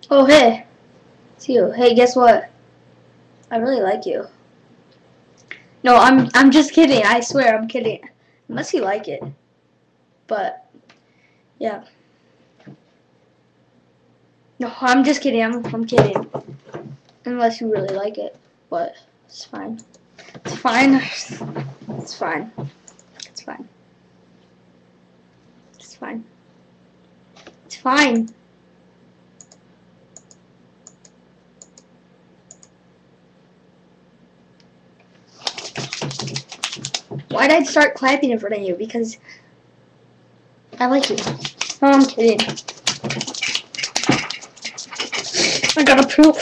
Oh, hey. It's you. Hey, guess what? I really like you. No, I'm just kidding. I swear, I'm kidding. Unless you like it. But, yeah. No, I'm just kidding. I'm kidding. Unless you really like it. But, it's fine. It's fine. It's fine. It's fine. It's fine. It's fine. Why'd I start clapping in front of you? Because I like you. No, I'm kidding. I gotta poop.